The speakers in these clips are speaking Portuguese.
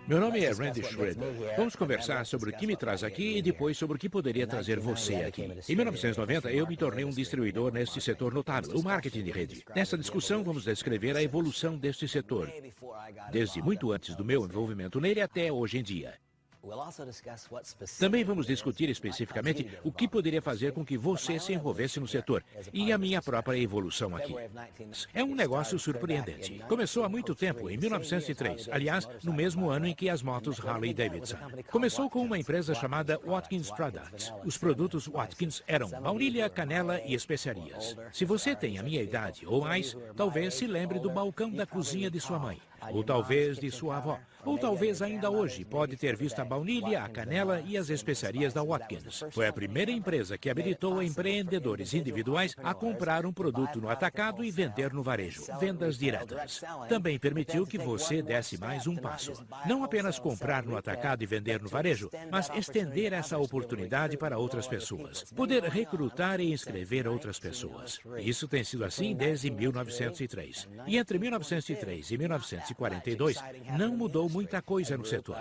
Meu nome é Randy Schroeder. Vamos conversar sobre o que me traz aqui e depois sobre o que poderia trazer você aqui. Em 1990, eu me tornei um distribuidor neste setor notável, o marketing de rede. Nessa discussão, vamos descrever a evolução deste setor, desde muito antes do meu envolvimento nele até hoje em dia. Também vamos discutir especificamente o que poderia fazer com que você se envolvesse no setor e a minha própria evolução aqui. É um negócio surpreendente. Começou há muito tempo, em 1903, aliás, no mesmo ano em que as motos Harley-Davidson. Começou com uma empresa chamada Watkins Products. Os produtos Watkins eram baunilha, canela e especiarias. Se você tem a minha idade ou mais, talvez se lembre do balcão da cozinha de sua mãe, ou talvez de sua avó, ou talvez ainda hoje pode ter visto a baunilha, a canela e as especiarias da Watkins. Foi a primeira empresa que habilitou empreendedores individuais a comprar um produto no atacado e vender no varejo, vendas diretas. Também permitiu que você desse mais um passo. Não apenas comprar no atacado e vender no varejo, mas estender essa oportunidade para outras pessoas. Poder recrutar e inscrever outras pessoas. Isso tem sido assim desde 1903. E entre 1903 e 1942, não mudou muita coisa no setor.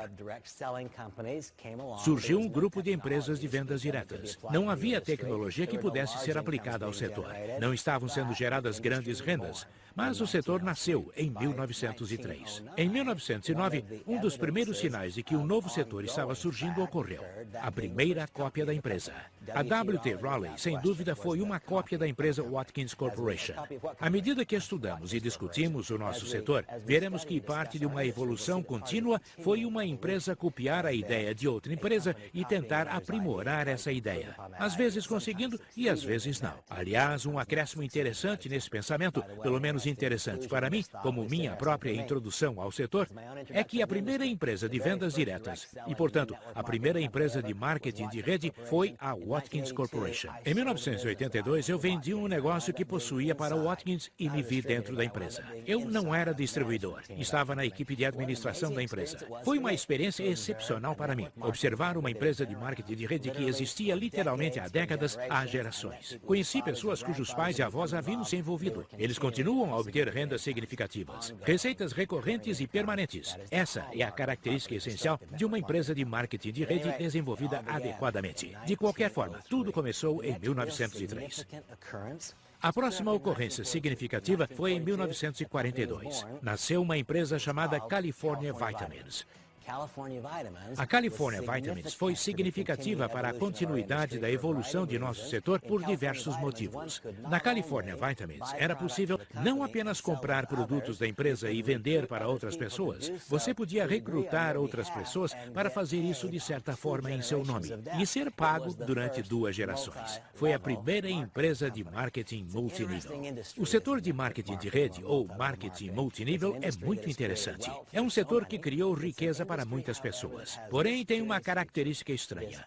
Surgiu um grupo de empresas de vendas diretas. Não havia tecnologia que pudesse ser aplicada ao setor. Não estavam sendo geradas grandes rendas, mas o setor nasceu em 1903. Em 1909, um dos primeiros sinais de que um novo setor estava surgindo ocorreu. A primeira cópia da empresa. A W.T. Rowley, sem dúvida, foi uma cópia da empresa Watkins Corporation. À medida que estudamos e discutimos o nosso setor, veremos que parte de uma evolução contínua foi uma empresa copiar a ideia de outra empresa e tentar aprimorar essa ideia. Às vezes conseguindo e às vezes não. Aliás, um acréscimo interessante nesse pensamento, pelo menos interessante para mim, como minha própria introdução ao setor, é que a primeira empresa de vendas diretas e, portanto, a primeira empresa de marketing de rede foi a Watkins Corporation. Em 1982, eu vendi um negócio que possuía para a Watkins e me vi dentro da empresa. Eu não era distribuidor, estava na equipe de administração da empresa. Foi uma experiência excepcional para mim, observar uma empresa de marketing de rede que existia literalmente há décadas, há gerações. Conheci pessoas cujos pais e avós haviam se envolvido. Eles continuam a obter rendas significativas, receitas recorrentes e permanentes. Essa é a característica essencial de uma empresa de marketing de rede desenvolvida adequadamente. De qualquer forma, tudo começou em 1903. A próxima ocorrência significativa foi em 1942. Nasceu uma empresa chamada California Vitamins. A California Vitamins foi significativa para a continuidade da evolução de nosso setor por diversos motivos. Na California Vitamins, era possível não apenas comprar produtos da empresa e vender para outras pessoas, você podia recrutar outras pessoas para fazer isso de certa forma em seu nome e ser pago durante 2 gerações. Foi a primeira empresa de marketing multinível. O setor de marketing de rede, ou marketing multinível, é muito interessante. É um setor que criou riqueza para muitas pessoas. Porém, tem uma característica estranha.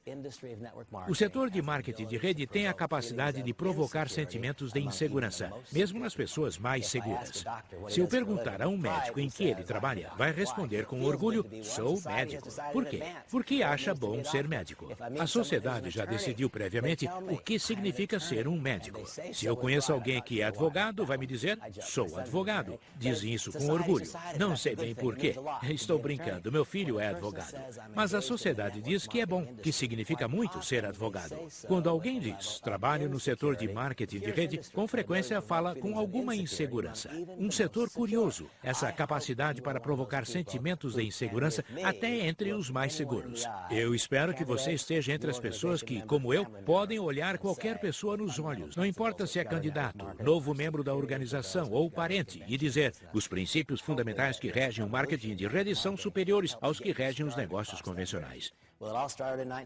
O setor de marketing de rede tem a capacidade de provocar sentimentos de insegurança, mesmo nas pessoas mais seguras. Se eu perguntar a um médico em que ele trabalha, vai responder com orgulho: sou médico. Por quê? Porque acha bom ser médico. A sociedade já decidiu previamente o que significa ser um médico. Se eu conheço alguém que é advogado, vai me dizer: sou advogado. Dizem isso com orgulho. Não sei bem por quê. Estou brincando. Meu filho é advogado. Mas a sociedade diz que é bom, que significa muito ser advogado. Quando alguém diz trabalho no setor de marketing de rede, com frequência fala com alguma insegurança. Um setor curioso, essa capacidade para provocar sentimentos de insegurança até entre os mais seguros. Eu espero que você esteja entre as pessoas que, como eu, podem olhar qualquer pessoa nos olhos, não importa se é candidato, novo membro da organização ou parente, e dizer: os princípios fundamentais que regem o marketing de rede são superiores aos que regem os negócios convencionais.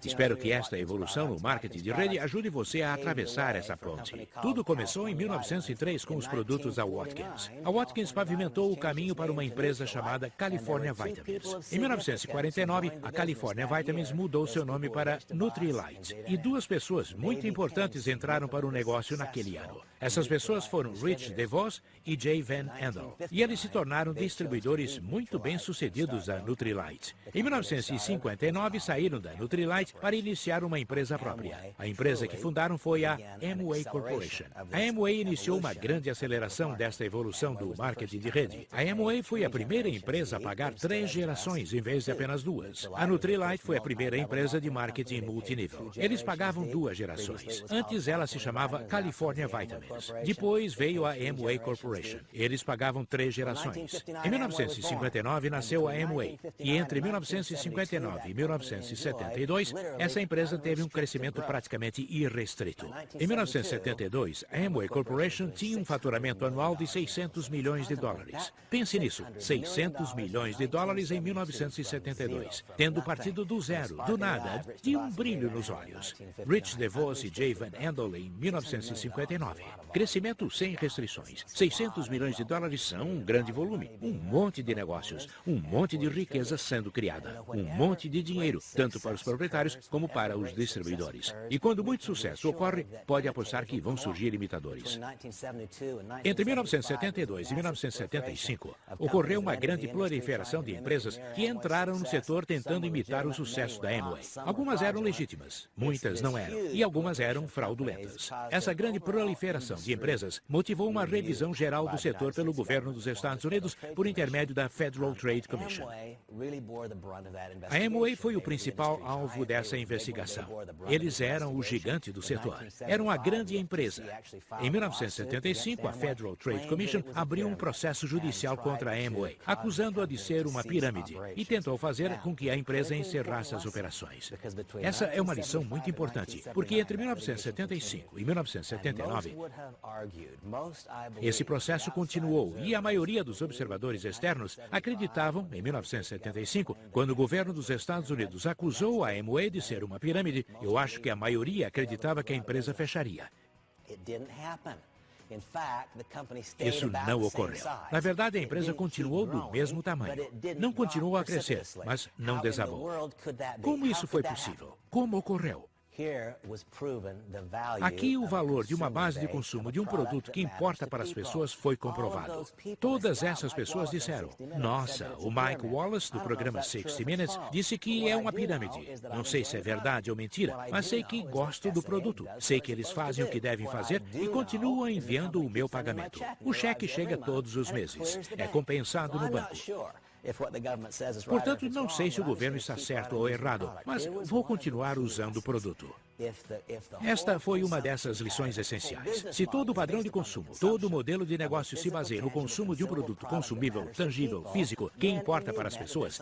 Espero que esta evolução no marketing de rede ajude você a atravessar essa ponte. Tudo começou em 1903 com os produtos da Watkins. A Watkins pavimentou o caminho para uma empresa chamada California Vitamins. Em 1949, a California Vitamins mudou seu nome para Nutrilite. E 2 pessoas muito importantes entraram para o negócio naquele ano. Essas pessoas foram Rich DeVos e Jay Van Andel. E eles se tornaram distribuidores muito bem-sucedidos da Nutrilite. Em 1959, saíram saíram da Nutrilite para iniciar uma empresa própria. A empresa que fundaram foi a Amway Corporation. A Amway iniciou uma grande aceleração desta evolução do marketing de rede. A Amway foi a primeira empresa a pagar 3 gerações em vez de apenas 2. A Nutrilite foi a primeira empresa de marketing multinível. Eles pagavam 2 gerações. Antes ela se chamava California Vitamins. Depois veio a Amway Corporation. Eles pagavam 3 gerações. Em 1959 nasceu a Amway. E entre 1959 e 1972, essa empresa teve um crescimento praticamente irrestrito. Em 1972, a Amway Corporation tinha um faturamento anual de 600 milhões de dólares. Pense nisso, 600 milhões de dólares em 1972, tendo partido do zero, do nada, de um brilho nos olhos. Rich DeVos e Jay Van Andel em 1959. Crescimento sem restrições. 600 milhões de dólares são um grande volume, um monte de negócios, um monte de riqueza sendo criada, um monte de dinheiro, tanto para os proprietários como para os distribuidores. E quando muito sucesso ocorre, pode apostar que vão surgir imitadores. Entre 1972 e 1975, ocorreu uma grande proliferação de empresas que entraram no setor tentando imitar o sucesso da Amway. Algumas eram legítimas, muitas não eram, e algumas eram fraudulentas. Essa grande proliferação de empresas motivou uma revisão geral do setor pelo governo dos Estados Unidos por intermédio da Federal Trade Commission. A Amway foi o principal alvo dessa investigação. Eles eram o gigante do setor. Eram a grande empresa. Em 1975, a Federal Trade Commission abriu um processo judicial contra a Amway, acusando-a de ser uma pirâmide, e tentou fazer com que a empresa encerrasse as operações. Essa é uma lição muito importante, porque entre 1975 e 1979, esse processo continuou e a maioria dos observadores externos acreditavam, em 1975, quando o governo dos Estados Unidos acusou a Amway de ser uma pirâmide, eu acho que a maioria acreditava que a empresa fecharia. Isso não ocorreu. Na verdade, a empresa continuou do mesmo tamanho. Não continuou a crescer, mas não desabou. Como isso foi possível? Como ocorreu? Aqui o valor de uma base de consumo de um produto que importa para as pessoas foi comprovado. Todas essas pessoas disseram, nossa, o Mike Wallace do programa 60 Minutes disse que é uma pirâmide. Não sei se é verdade ou mentira, mas sei que gosto do produto. Sei que eles fazem o que devem fazer e continuam enviando o meu pagamento. O cheque chega todos os meses. É compensado no banco. Portanto, não sei se o governo está certo ou errado, mas vou continuar usando o produto. Esta foi uma dessas lições essenciais. Se todo o padrão de consumo, todo o modelo de negócio se baseia no consumo de um produto consumível, tangível, físico, que importa para as pessoas,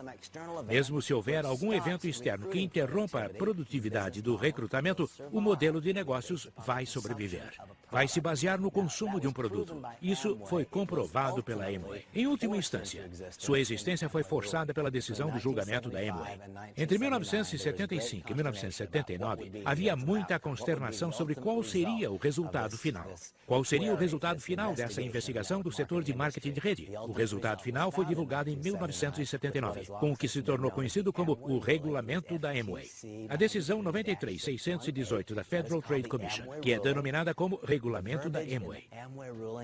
mesmo se houver algum evento externo que interrompa a produtividade do recrutamento, o modelo de negócios vai sobreviver. Vai se basear no consumo de um produto. Isso foi comprovado pela Amway. Em última instância, sua existência foi forçada pela decisão do julgamento da Amway. Entre 1975 e 1979, havia muita consternação sobre qual seria o resultado final. Qual seria o resultado final dessa investigação do setor de marketing de rede? O resultado final foi divulgado em 1979, com o que se tornou conhecido como o Regulamento da Amway. A decisão 93-618 da Federal Trade Commission, que é denominada como Regulamento da Amway.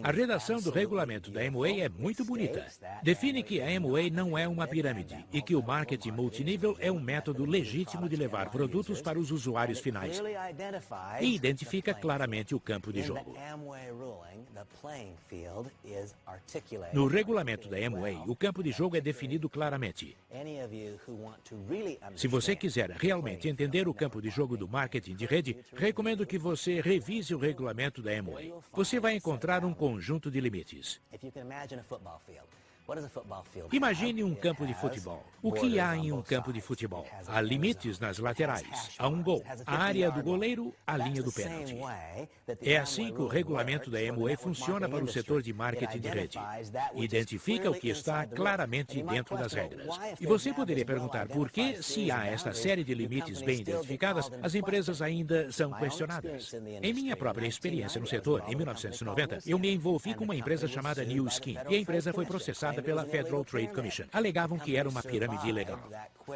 A redação do Regulamento da Amway é muito bonita. Define que a Amway não é uma pirâmide e que o marketing multinível é um método legítimo de levar produtos para os usuários finais e identifica claramente o campo de jogo. No regulamento da Amway, o campo de jogo é definido claramente. Se você quiser realmente entender o campo de jogo do marketing de rede, recomendo que você revise o regulamento da Amway. Você vai encontrar um conjunto de limites. Imagine um campo de futebol. O que há em um campo de futebol? Há limites nas laterais. Há um gol. A área do goleiro, a linha do pênalti. É assim que o regulamento da Amway funciona para o setor de marketing de rede. Identifica o que está claramente dentro das regras. E você poderia perguntar por que, se há esta série de limites bem identificadas, as empresas ainda são questionadas. Em minha própria experiência no setor, em 1990, eu me envolvi com uma empresa chamada New Skin, e a empresa foi processada investigada pela Federal Trade Commission. Alegavam que era uma pirâmide ilegal.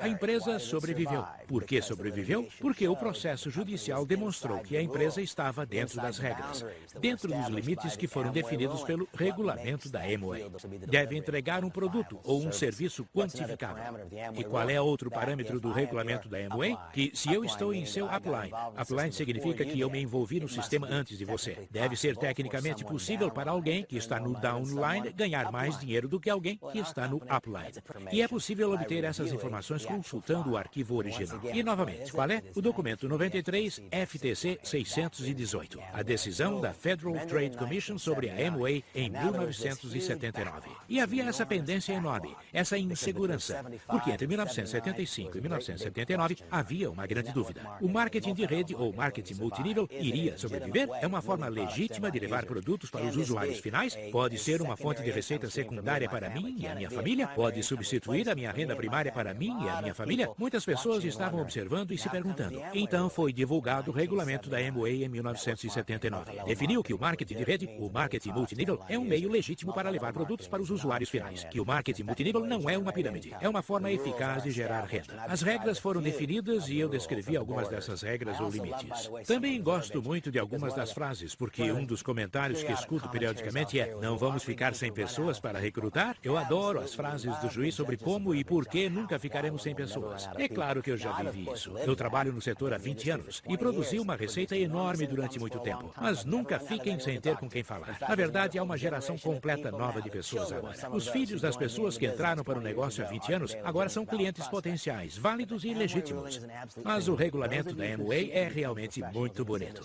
A empresa sobreviveu. Por que sobreviveu? Porque o processo judicial demonstrou que a empresa estava dentro das regras, dentro dos limites que foram definidos pelo regulamento da Amway. Deve entregar um produto ou um serviço quantificável. E qual é outro parâmetro do regulamento da Amway? Que se eu estou em seu upline, upline significa que eu me envolvi no sistema antes de você. Deve ser tecnicamente possível para alguém que está no downline ganhar mais dinheiro do que alguém que está no upline. E é possível obter essas informações consultando o arquivo original. E, novamente, qual é? O documento 93 FTC 618, a decisão da Federal Trade Commission sobre a Amway em 1979. E havia essa pendência enorme, essa insegurança, porque entre 1975 e 1979 havia uma grande dúvida. O marketing de rede ou marketing multinível iria sobreviver? É uma forma legítima de levar produtos para os usuários finais? Pode ser uma fonte de receita secundária para mim e a minha família? Pode substituir a minha renda primária para mim e a minha família? Muitas pessoas estavam observando e se perguntando. Então foi divulgado o regulamento da Amway em 1979. Definiu que o marketing de rede, o marketing multinível, é um meio legítimo para levar produtos para os usuários finais. Que o marketing multinível não é uma pirâmide. É uma forma eficaz de gerar renda. As regras foram definidas e eu descrevi algumas dessas regras ou limites. Também gosto muito de algumas das frases, porque um dos comentários que escuto periodicamente é: não vamos ficar sem pessoas para recrutar? Eu adoro as frases do juiz sobre como e por que nunca ficaremos sem pessoas. É claro que eu já vivi isso. Eu trabalho no setor há 20 anos e produzi uma receita enorme durante muito tempo. Mas nunca fiquem sem ter com quem falar. Na verdade, há uma geração completa nova de pessoas agora. Os filhos das pessoas que entraram para o negócio há 20 anos agora são clientes potenciais, válidos e legítimos. Mas o regulamento da Amway é realmente muito bonito.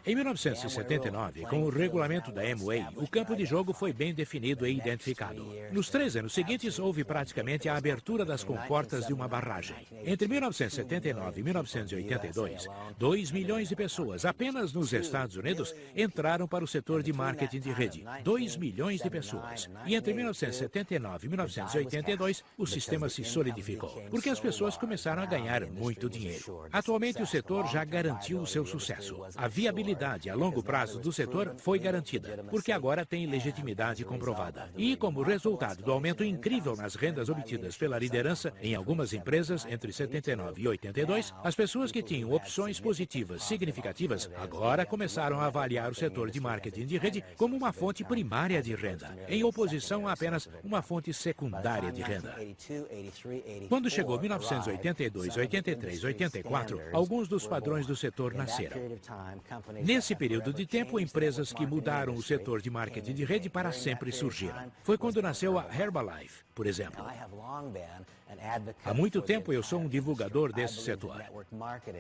Em 1979, com o regulamento da Amway, o campo de jogo foi bem definido e identificado. Nos 3 anos seguintes, houve praticamente a abertura das comportas de uma barragem. Entre 1979 e 1982, 2 milhões de pessoas apenas nos Estados Unidos entraram para o setor de marketing de rede. 2 milhões de pessoas. E entre 1979 e 1982, o sistema se solidificou, porque as pessoas começaram a ganhar muito dinheiro. Atualmente, o setor já garantiu o seu sucesso. A viabilidade a longo prazo do setor foi garantida, porque agora tem legitimidade comprovada. E, como resultado do aumento incrível nas rendas obtidas pela liderança em algumas empresas entre 79 e 82, as pessoas que tinham opções positivas significativas agora começaram a avaliar o setor de marketing de rede como uma fonte primária de renda, em oposição a apenas uma fonte secundária de renda. Quando chegou 1982, 83, 84, alguns dos padrões do setor nasceram. Nesse período de tempo, empresas que mudaram o setor de marketing de rede para sempre surgiram. Foi quando nasceu a Herbalife, por exemplo. Há muito tempo eu sou um divulgador desse setor.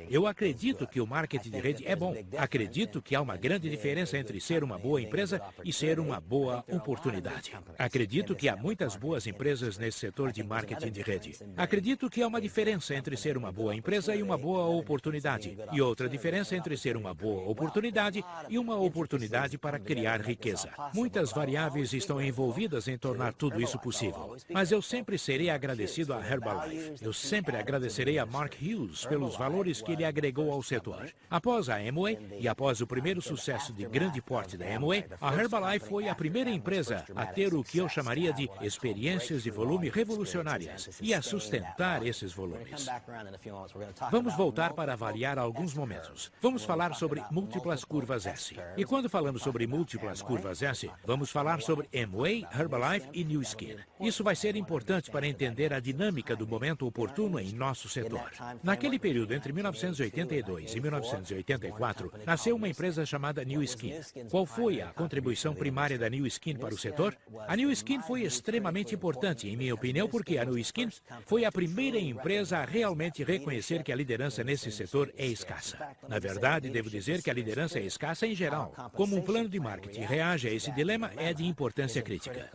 Eu acredito que o marketing de rede é bom. Acredito que há uma grande diferença entre ser uma boa empresa e ser uma boa oportunidade. Acredito que há muitas boas empresas nesse setor de marketing de rede. Acredito que há uma diferença entre ser uma boa empresa e uma boa oportunidade. E outra diferença entre ser uma boa oportunidade e uma oportunidade para criar riqueza. Muitas variáveis estão envolvidas em tornar tudo isso possível. Mas eu sempre serei agradecido a Herbalife. Eu sempre agradecerei a Mark Hughes pelos valores que ele agregou ao setor. Após a Amway e após o primeiro sucesso de grande porte da Amway, a Herbalife foi a primeira empresa a ter o que eu chamaria de experiências de volume revolucionárias e a sustentar esses volumes. Vamos voltar para avaliar alguns momentos. Vamos falar sobre múltiplas curvas S. E quando falamos sobre múltiplas curvas S, vamos falar sobre Amway, Herbalife e Nu Skin. Isso vai ser importante para entender a dinâmica do momento oportuno em nosso setor. Naquele período entre 1982 e 1984, nasceu uma empresa chamada Nu Skin. Qual foi a contribuição primária da Nu Skin para o setor? A Nu Skin foi extremamente importante, em minha opinião, porque a Nu Skin foi a primeira empresa a realmente reconhecer que a liderança nesse setor é escassa. Na verdade, devo dizer que a liderança é escassa em geral. Como um plano de marketing reage a esse dilema é de importância crítica.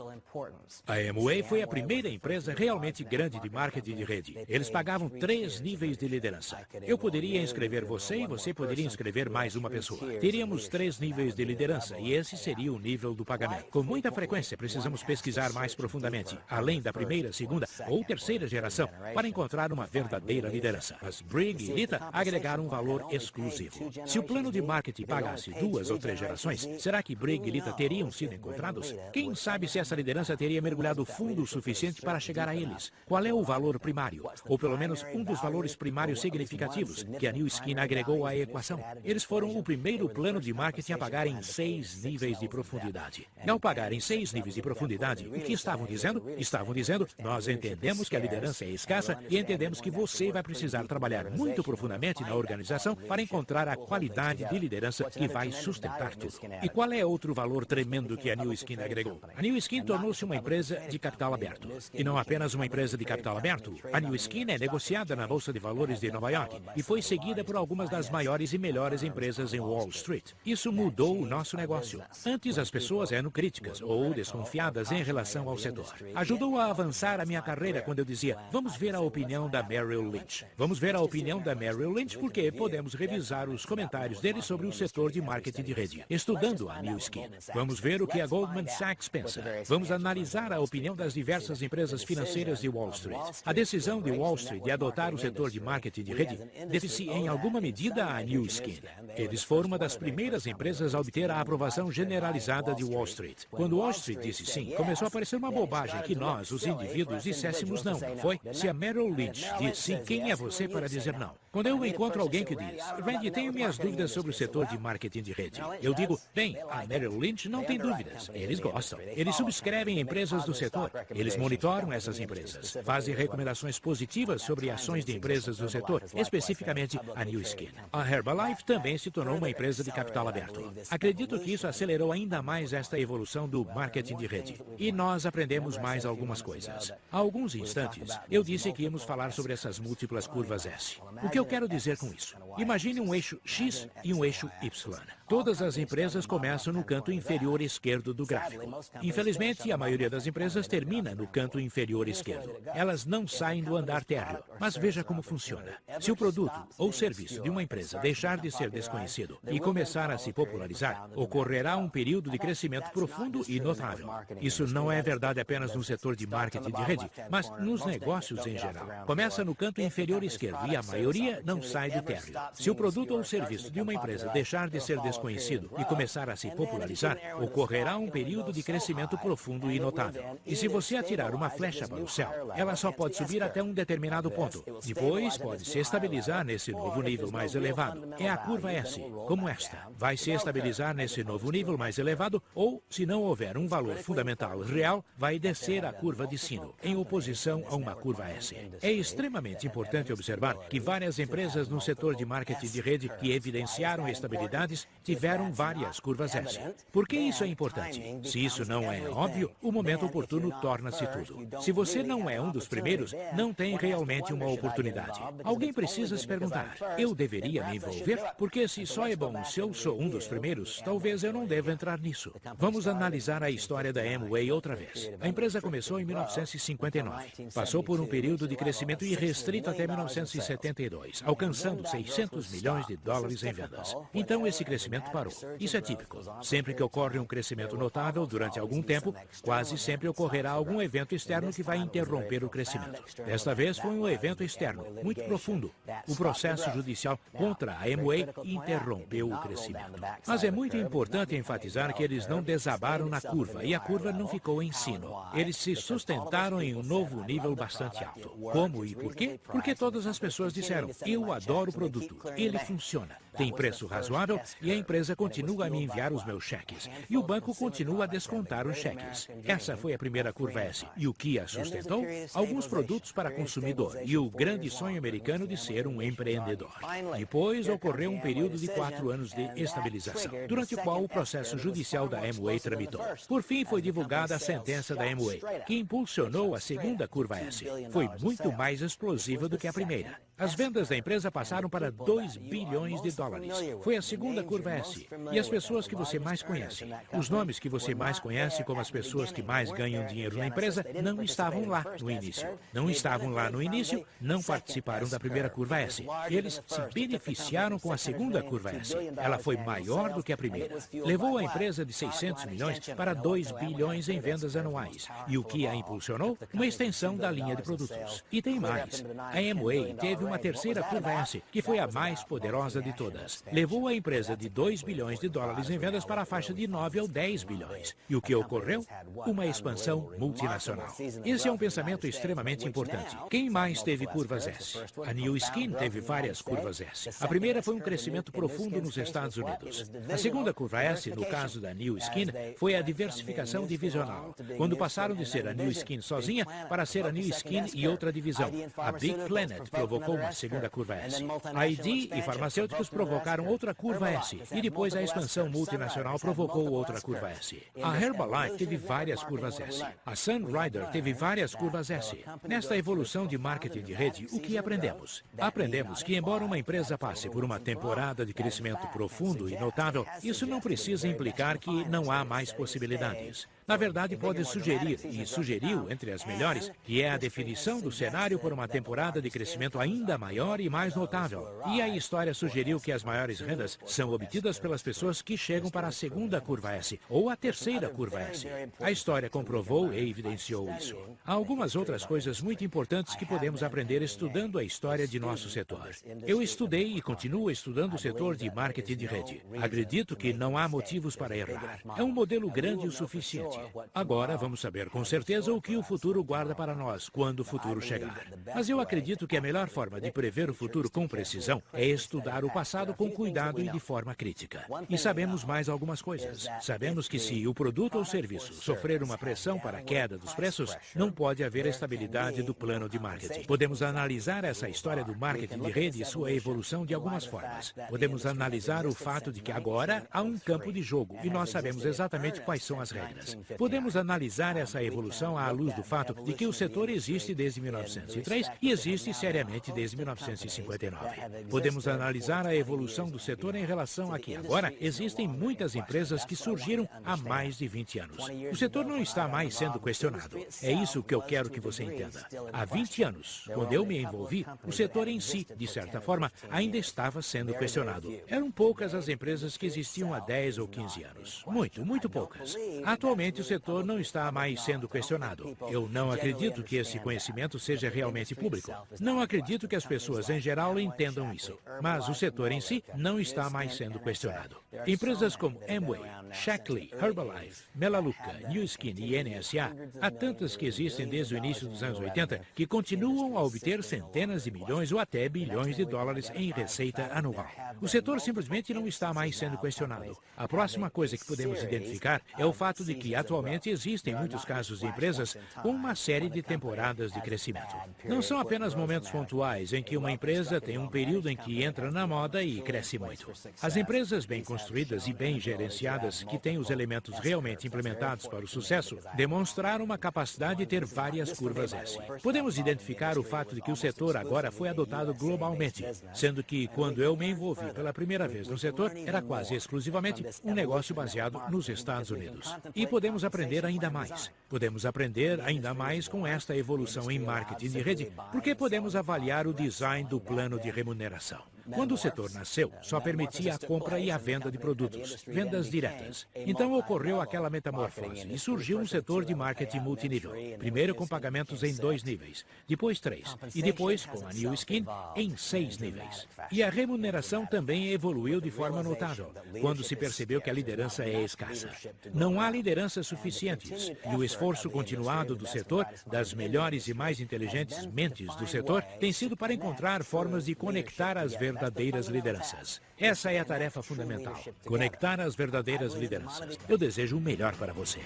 A Amway foi a primeira empresa realmente grande de marketing de rede. Eles pagavam 3 níveis de liderança. Eu poderia inscrever você e você poderia inscrever mais uma pessoa. Teríamos 3 níveis de liderança e esse seria o nível do pagamento. Com muita frequência, precisamos pesquisar mais profundamente, além da primeira, segunda ou terceira geração, para encontrar uma verdadeira liderança. Mas Brigg e Lita agregaram um valor exclusivo. Se o plano de marketing pagasse 2 ou 3 gerações, será que Brigg e Lita teriam sido encontrados? Quem sabe se essa liderança liderança teria mergulhado fundo o suficiente para chegar a eles. Qual é o valor primário? Ou pelo menos um dos valores primários significativos que a New Skin agregou à equação? Eles foram o primeiro plano de marketing a pagar em 6 níveis de profundidade. E ao pagar em 6 níveis de profundidade, o que estavam dizendo? Estavam dizendo, nós entendemos que a liderança é escassa e entendemos que você vai precisar trabalhar muito profundamente na organização para encontrar a qualidade de liderança que vai sustentar tudo. E qual é outro valor tremendo que a New Skin agregou? A New Skin tornou-se uma empresa de capital aberto. E não apenas uma empresa de capital aberto, a New Skin é negociada na Bolsa de Valores de Nova York e foi seguida por algumas das maiores e melhores empresas em Wall Street. Isso mudou o nosso negócio. Antes as pessoas eram críticas ou desconfiadas em relação ao setor. Ajudou a avançar a minha carreira quando eu dizia, vamos ver a opinião da Merrill Lynch. Vamos ver a opinião da Merrill Lynch porque podemos revisar os comentários dele sobre o setor de marketing de rede, estudando a New Skin. Vamos ver o que a Goldman Sachs pensa. Vamos analisar a opinião das diversas empresas financeiras de Wall Street. A decisão de Wall Street de adotar o setor de marketing de rede deve-se em alguma medida à New Skin. Eles foram uma das primeiras empresas a obter a aprovação generalizada de Wall Street. Quando Wall Street disse sim, começou a parecer uma bobagem que nós, os indivíduos, disséssemos não, não foi? Se a Merrill Lynch disse sim, quem é você para dizer não? Quando eu encontro alguém que diz, Randy, tenho minhas dúvidas sobre o setor de marketing de rede, eu digo, bem, a Merrill Lynch não tem dúvidas. Eles gostam. Eles subscrevem empresas do setor. Eles monitoram essas empresas. Fazem recomendações positivas sobre ações de empresas do setor, especificamente a New Skin. A Herbalife também se tornou uma empresa de capital aberto. Acredito que isso acelerou ainda mais esta evolução do marketing de rede. E nós aprendemos mais algumas coisas. Há alguns instantes, eu disse que íamos falar sobre essas múltiplas curvas S. O que eu quero dizer com isso? Imagine um eixo X e um eixo Y. Todas as empresas começam no canto inferior esquerdo do gráfico. Infelizmente, a maioria das empresas termina no canto inferior esquerdo. Elas não saem do andar térreo. Mas veja como funciona. Se o produto ou serviço de uma empresa deixar de ser desconhecido e começar a se popularizar, ocorrerá um período de crescimento profundo e notável. Isso não é verdade apenas no setor de marketing de rede, mas nos negócios em geral. Começa no canto inferior esquerdo e a maioria não sai do térreo. Se o produto ou serviço de uma empresa deixar de ser desconhecido e começar a se popularizar, ocorrerá um período de crescimento profundo e notável. E se você atirar uma flecha para o céu, ela só pode subir até um determinado ponto. Depois pode se estabilizar nesse novo nível mais elevado. É a curva S, como esta. Vai se estabilizar nesse novo nível mais elevado ou, se não houver um valor fundamental real, vai descer a curva de sino, em oposição a uma curva S. É extremamente importante observar que várias empresas no setor de marketing de rede que evidenciaram estabilidades tiveram várias curvas S. Por que isso é importante? Se isso não é óbvio, o momento oportuno torna-se tudo. Se você não é um dos primeiros, não tem realmente uma oportunidade. Alguém precisa se perguntar, eu deveria me envolver? Porque se só é bom se eu sou um dos primeiros, talvez eu não deva entrar nisso. Vamos analisar a história da Amway outra vez. A empresa começou em 1959. Passou por um período de crescimento irrestrito até 1972, alcançando 600 milhões de dólares em vendas. Então esse crescimento parou. Isso é típico. Sempre que ocorre um crescimento notável durante algum tempo, quase sempre ocorrerá algum evento externo que vai interromper o crescimento. Desta vez foi um evento externo, muito profundo. O processo judicial contra a Amway interrompeu o crescimento. Mas é muito importante enfatizar que eles não desabaram na curva e a curva não ficou em sino. Eles se sustentaram em um novo nível bastante alto. Como e por quê? Porque todas as pessoas disseram, eu adoro o produto, ele funciona, tem preço razoável e a empresa continua a me enviar os meus cheques. E o banco continua a descontar os cheques. Essa foi a primeira curva S. E o que a sustentou? Alguns produtos para consumidor e o grande sonho americano de ser um empreendedor. Depois ocorreu um período de 4 anos de estabilização, durante o qual o processo judicial da Amway tramitou. Por fim, foi divulgada a sentença da Amway, que impulsionou a segunda curva S. Foi muito mais explosiva do que a primeira. As vendas da empresa passaram para 2 bilhões de dólares. Foi a segunda curva S. E as pessoas que você mais conhece, os nomes que você mais conhece como as pessoas que mais ganham dinheiro na empresa, não estavam lá no início. Não estavam lá no início, não participaram da primeira curva S. Eles se beneficiaram com a segunda curva S. Ela foi maior do que a primeira. Levou a empresa de 600 milhões para 2 bilhões em vendas anuais. E o que a impulsionou? Uma extensão da linha de produtos. E tem mais. A Amway teve uma terceira curva S, que foi a mais poderosa de todas. Levou a empresa de 2 bilhões de dólares em vendas para a faixa de 9 ou 10 bilhões. E o que ocorreu? uma expansão multinacional. Esse é um pensamento extremamente importante. Quem mais teve curvas S? A New Skin teve várias curvas S. A primeira foi um crescimento profundo nos Estados Unidos. A segunda curva S, no caso da New Skin, foi a diversificação divisional, quando passaram de ser a New Skin sozinha para ser a New Skin e outra divisão. A Big Planet provocou uma segunda curva S. A ID e farmacêuticos provocaram outra curva S, e depois a expansão multinacional provocou outra curva S. A Herbalife teve várias curvas S. A Sunrider teve várias curvas S. Nesta evolução de marketing de rede, o que aprendemos? Aprendemos que, embora uma empresa passe por uma temporada de crescimento profundo e notável, isso não precisa implicar que não há mais possibilidades. Na verdade, pode sugerir, e sugeriu entre as melhores, que é a definição do cenário por uma temporada de crescimento ainda maior e mais notável. E a história sugeriu que as maiores rendas são obtidas pelas pessoas que chegam para a segunda curva S, ou a terceira curva S. A história comprovou e evidenciou isso. Há algumas outras coisas muito importantes que podemos aprender estudando a história de nosso setor. Eu estudei e continuo estudando o setor de marketing de rede. Acredito que não há motivos para errar. É um modelo grande o suficiente. Agora vamos saber com certeza o que o futuro guarda para nós quando o futuro chegar. Mas eu acredito que a melhor forma de prever o futuro com precisão é estudar o passado com cuidado e de forma crítica. E sabemos mais algumas coisas. Sabemos que se o produto ou serviço sofrer uma pressão para a queda dos preços, não pode haver estabilidade do plano de marketing. Podemos analisar essa história do marketing de rede e sua evolução de algumas formas. Podemos analisar o fato de que agora há um campo de jogo e nós sabemos exatamente quais são as regras. Podemos analisar essa evolução à luz do fato de que o setor existe desde 1903 e existe seriamente desde 1959. Podemos analisar a evolução do setor em relação a que agora existem muitas empresas que surgiram há mais de 20 anos. O setor não está mais sendo questionado. É isso que eu quero que você entenda. Há 20 anos, quando eu me envolvi, o setor em si, de certa forma, ainda estava sendo questionado. Eram poucas as empresas que existiam há 10 ou 15 anos. Muito poucas. Atualmente, o setor não está mais sendo questionado. Eu não acredito que esse conhecimento seja realmente público. Não acredito que as pessoas em geral entendam isso. Mas o setor em si não está mais sendo questionado. Empresas como Amway, Shaklee, Herbalife, Melaleuca, New Skin e NSA, há tantas que existem desde o início dos anos 80 que continuam a obter centenas de milhões ou até bilhões de dólares em receita anual. O setor simplesmente não está mais sendo questionado. A próxima coisa que podemos identificar é o fato de que atualmente existem muitos casos de empresas com uma série de temporadas de crescimento. Não são apenas momentos pontuais em que uma empresa tem um período em que entra na moda e cresce muito. As empresas bem construídas e bem gerenciadas, que têm os elementos realmente implementados para o sucesso, demonstraram uma capacidade de ter várias curvas S. Podemos identificar o fato de que o setor agora foi adotado globalmente, sendo que quando eu me envolvi pela primeira vez no setor, era quase exclusivamente um negócio baseado nos Estados Unidos. E podemos aprender ainda mais. Podemos aprender ainda mais com esta evolução em marketing de rede, porque podemos avaliar o design do plano de remuneração. Quando o setor nasceu, só permitia a compra e a venda de produtos, vendas diretas. Então ocorreu aquela metamorfose e surgiu um setor de marketing multinível. Primeiro com pagamentos em 2 níveis, depois 3, e depois, com a New Skin, em 6 níveis. E a remuneração também evoluiu de forma notável, quando se percebeu que a liderança é escassa. Não há lideranças suficientes, e o esforço continuado do setor, das melhores e mais inteligentes mentes do setor, tem sido para encontrar formas de conectar as verdadeiras lideranças. Essa é a tarefa fundamental, conectar as verdadeiras lideranças. Eu desejo o melhor para você.